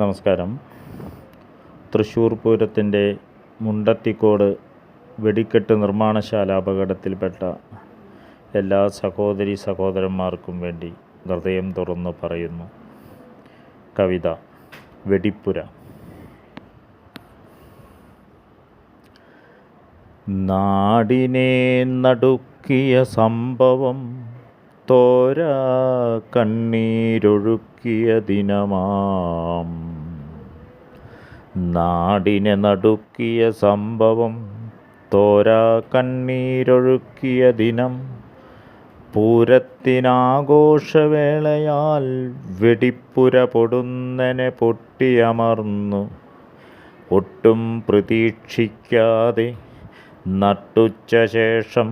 നമസ്കാരം. തൃശ്ശൂർ പൂരത്തിൻ്റെ മുണ്ടത്തിക്കോട് വെടിക്കെട്ട് നിർമ്മാണശാല അപകടത്തിൽപ്പെട്ട എല്ലാ സഹോദരി സഹോദരന്മാർക്കും വേണ്ടി ഹൃദയം തുറന്നു പറയുന്നു. കവിത വെടിപ്പുര. നാടിനെ നടുക്കിയ സംഭവം തോരാ കണ്ണീരൊഴുക്കിയ ദിനമാം. നാടിനെ നടുക്കിയ സംഭവം തോരാ കണ്ണീരൊഴുക്കിയ ദിനം. പൂരത്തിനാഘോഷവേളയാൽ വെടിപ്പുര പൊടുന്നനെ പൊട്ടിയമർന്നു. ഒട്ടും പ്രതീക്ഷിക്കാതെ നട്ടുച്ച ശേഷം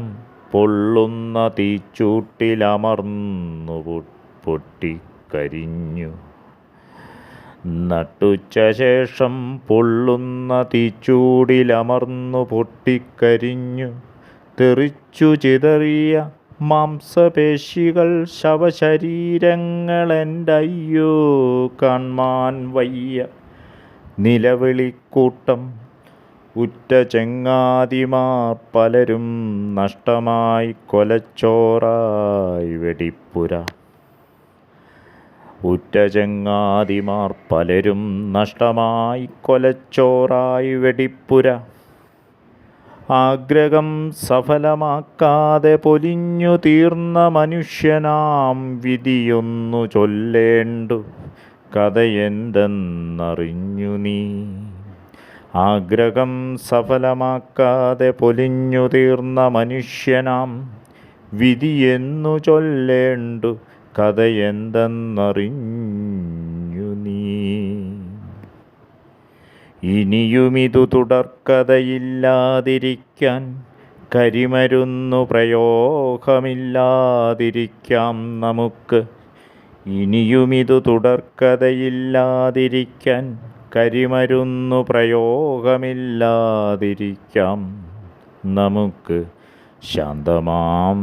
പൊള്ളുന്ന തീച്ചൂട്ടിലമർന്നു പൊട്ടിക്കരിഞ്ഞു. നട്ടുച്ച ശേഷം പൊള്ളുന്ന തീച്ചൂടിലമർന്നു പൊട്ടിക്കരിഞ്ഞു. തെറിച്ചു ചിതറിയ മാംസപേശികൾ ശവശരീരങ്ങളെൻ്റയ്യോ കാൺമാൻ വയ്യ. നിലവിളിക്കൂട്ടം ഉറ്റ ചെങ്ങാതിമാർ പലരും നഷ്ടമായി കൊലച്ചോറായി വെടിപ്പുര. ഉറ്റ ചെങ്ങാതിമാർ പലരും നഷ്ടമായി കൊലച്ചോറായി വെടിപ്പുര. ആഗ്രഹം സഫലമാക്കാതെ പൊലിഞ്ഞു തീർന്ന മനുഷ്യനാം വിധിയൊന്നു ചൊല്ലേണ്ടു കഥയെന്തെന്നറിഞ്ഞു നീ. ആഗ്രഹം സഫലമാക്കാതെ പൊലിഞ്ഞു തീർന്ന മനുഷ്യനാം വിധിയെന്നു ചൊല്ലേണ്ടു കഥയെന്തെന്നറിഞ്ഞു നീ. ഇനിയുമിതു തുടർക്കഥയില്ലാതിരിക്കാൻ കരിമരുന്നു പ്രയോഗമില്ലാതിരിക്കാം നമുക്ക്. ഇനിയുമിതു തുടർക്കഥയില്ലാതിരിക്കാൻ കരിമരുന്നു പ്രയോഗമില്ലാതിരിക്കാം നമുക്ക്. ശാന്തമാം